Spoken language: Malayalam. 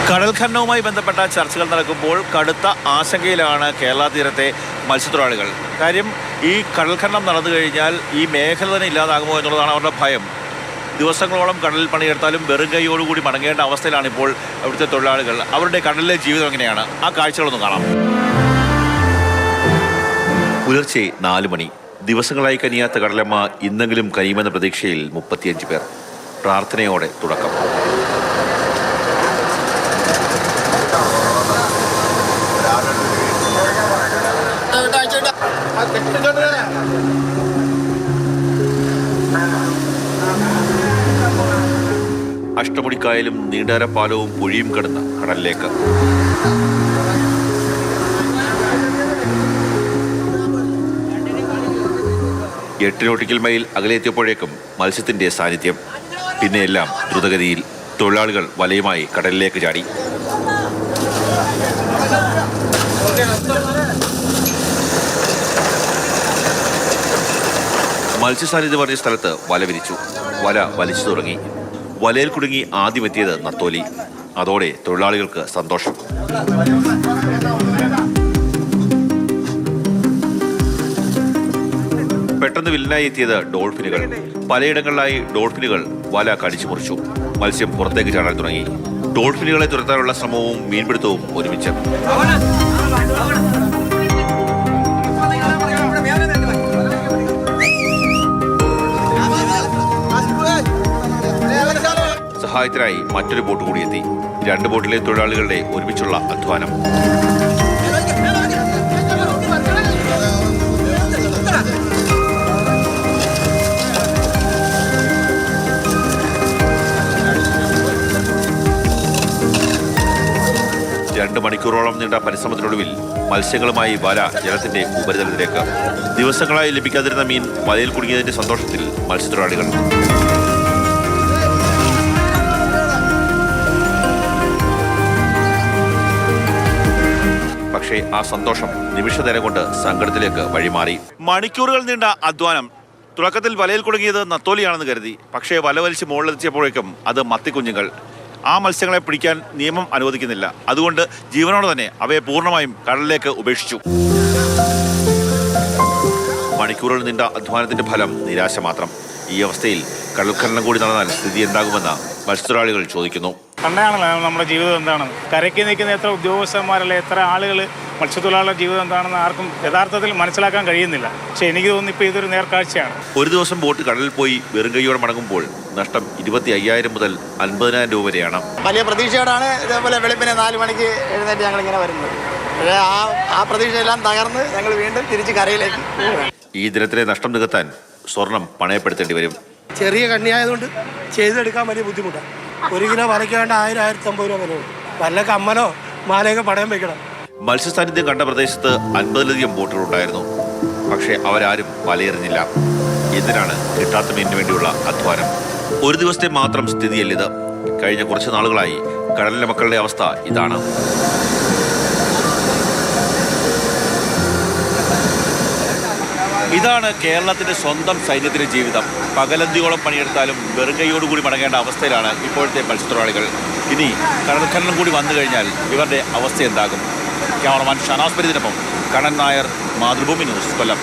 കടൽ ഖനനവുമായി ബന്ധപ്പെട്ട ചർച്ചകൾ നടക്കുമ്പോൾ കടുത്ത ആശങ്കയിലാണ് കേരള തീരത്തെ മത്സ്യത്തൊഴിലാളികൾ. കാര്യം ഈ കടൽ ഖനനം നടന്നു കഴിഞ്ഞാൽ ഈ മേഖല തന്നെ ഇല്ലാതാകുമോ എന്നുള്ളതാണ് അവരുടെ ഭയം. ദിവസങ്ങളോളം കടലിൽ പണിയെടുത്താലും വെറും കൈയോടുകൂടി മടങ്ങേണ്ട അവസ്ഥയിലാണ് ഇപ്പോൾ അവിടുത്തെ തൊഴിലാളികൾ. അവരുടെ കടലിലെ ജീവിതം എങ്ങനെയാണ്? ആ കാഴ്ചകളൊന്നും കാണാം. പുലർച്ചെ 4 മണി. ദിവസങ്ങളായി കനിയാത്ത കടലമ്മ ഇന്നെങ്കിലും കനിയുമെന്ന പ്രതീക്ഷയിൽ 35 പേർ. പ്രാർത്ഥനയോടെ തുടക്കം. അഷ്ടമുടിക്കായലും നീണ്ടരപ്പാലവും പുഴയും കടന്ന് കടലിലേക്ക്. എട്ട് നോട്ടിക്കൽ മൈൽ അകലെത്തിയപ്പോഴേക്കും മത്സ്യത്തിന്റെ സാന്നിധ്യം. പിന്നെ എല്ലാം ദ്രുതഗതിയിൽ. തൊഴിലാളികൾ വലയുമായി കടലിലേക്ക് ചാടി. മത്സ്യസാന്നിധ്യം പറഞ്ഞ സ്ഥലത്ത് വല വിരിച്ചു. വല വലിച്ചു തുടങ്ങി. വലയിൽ കുടുങ്ങി ആദ്യമെത്തിയത് നത്തോലി. അതോടെ തൊഴിലാളികൾക്ക് സന്തോഷം. പെട്ടെന്ന് വില്ലനായി എത്തിയത് ഡോൾഫിനുകൾ. പലയിടങ്ങളിലായി ഡോൾഫിനുകൾ വല കടിച്ചു മുറിച്ചു. മത്സ്യം പുറത്തേക്ക് ചാടാൻ തുടങ്ങി. ഡോൾഫിനുകളെ തുരത്താനുള്ള ശ്രമവും മീൻപിടുത്തവും ഒരുമിച്ച്. സഹായത്തിനായി മറ്റൊരു ബോട്ട് കൂടി എത്തി. 2 ബോട്ടിലെ തൊഴിലാളികളുടെ ഒരുമിച്ചുള്ള അധ്വാനം. രണ്ട് മണിക്കൂറോളം നീണ്ട പരിശ്രമത്തിനൊടുവിൽ മത്സ്യങ്ങളുമായി വല ജലത്തിന്റെ ഉപരിതലത്തിലേക്ക്. ദിവസങ്ങളായി ലഭിക്കാതിരുന്ന മീൻ വലയിൽ കുടുങ്ങിയതിന്റെ സന്തോഷത്തിൽ മത്സ്യത്തൊഴിലാളികൾ. പക്ഷേ ആ സന്തോഷം നിമിഷനേരം കൊണ്ട് സങ്കടത്തിലേക്ക് വഴിമാറി. മണിക്കൂറുകൾ നീണ്ട അധ്വാനം. തുടക്കത്തിൽ വലയിൽ കുടുങ്ങിയത് നത്തോലിയാണെന്ന് കരുതി. പക്ഷേ വല വലിച്ച് മുകളിലെത്തിയപ്പോഴേക്കും അത് മത്തിക്കുഞ്ഞുങ്ങൾ. ആ മത്സ്യങ്ങളെ പിടിക്കാൻ നിയമം അനുവദിക്കുന്നില്ല. അതുകൊണ്ട് ജീവനോടെ തന്നെ അവയെ പൂർണ്ണമായും കടലിലേക്ക് ഉപേക്ഷിച്ചു. മണിക്കൂറുകൾ നീണ്ട അധ്വാനത്തിന്റെ ഫലം നിരാശ മാത്രം. ഈ അവസ്ഥയിൽ കടൽ ഖനനം കൂടി നടന്നാൽ സ്ഥിതി എന്താകുമെന്ന് മത്സ്യത്തൊഴിലാളികൾ ചോദിക്കുന്നു. കണ്ടാണല്ലോ നമ്മുടെ ജീവിതം എന്താണെന്ന്. കരയ്ക്ക് നിൽക്കുന്ന എത്ര ഉദ്യോഗസ്ഥന്മാരല്ലേ, എത്ര ആളുകൾ മത്സ്യത്തൊഴിലാളികളുടെ ജീവിതം എന്താണെന്ന് ആർക്കും യഥാർത്ഥത്തിൽ മനസ്സിലാക്കാൻ കഴിയുന്നില്ല. പക്ഷെ എനിക്ക് തോന്നുന്നു ഇപ്പോൾ ഇതൊരു നേർക്കാഴ്ചയാണ്. ഒരു ദിവസം ബോട്ട് കടലിൽ പോയി വെറും കൈയോടെ മടങ്ങുമ്പോൾ നഷ്ടം 25,000 മുതൽ 50,000 രൂപ വരെയാണ്. വലിയ പ്രതീക്ഷയോടാണ് ഇതേപോലെ വെളുപ്പിനെ 4 മണിക്ക് എഴുന്നേറ്റ് ഞങ്ങൾ ഇങ്ങനെ വരുന്നത്. പക്ഷേ ആ പ്രതീക്ഷയെല്ലാം തകർന്ന് ഞങ്ങൾ വീണ്ടും തിരിച്ച് കരയിലേക്ക്. ഈ ദിനത്തിലെ നഷ്ടം നികത്താൻ സ്വർണം പണയപ്പെടുത്തേണ്ടി വരും. ചെറിയ കണ്ണിയായതുകൊണ്ട് ചെയ്തെടുക്കാൻ വലിയ ബുദ്ധിമുട്ടാണ്. 1 കിലോ വലയ്ക്ക് വേണ്ട 1000-1050 രൂപ വിലയുണ്ട്. വല്ല കമ്മലോ മാലയൊക്കെ പണയം വെക്കണം. മത്സ്യസാന്നിധ്യം കണ്ട പ്രദേശത്ത് 50-ലധികം ബോട്ടുകൾ ഉണ്ടായിരുന്നു. പക്ഷേ അവരാരും വലയെറിഞ്ഞില്ല. എന്തിനാണ് കിട്ടാത്ത മീനിന് വേണ്ടിയുള്ള അധ്വാനം? ഒരു ദിവസത്തെ മാത്രം സ്ഥിതിയല്ലിത്. കഴിഞ്ഞ കുറച്ച് നാളുകളായി കടലിലെ മക്കളുടെ അവസ്ഥ ഇതാണ്. ഇതാണ് കേരളത്തിന്റെ സ്വന്തം സൈന്യത്തിന്റെ ജീവിതം. പകലന്തിയോളം പണിയെടുത്താലും വെറും കൈയോടുകൂടി മടങ്ങേണ്ട അവസ്ഥയിലാണ് ഇപ്പോഴത്തെ മത്സ്യത്തൊഴിലാളികൾ. ഇനി കടൽ ഖനനം കൂടി വന്നു കഴിഞ്ഞാൽ ഇവരുടെ അവസ്ഥ എന്താകും? ക്യാമറമാൻ ഷനാസ് പരിദിനൊപ്പം കണ്ണൻ നായർ, മാതൃഭൂമി ന്യൂസ്, കൊല്ലം.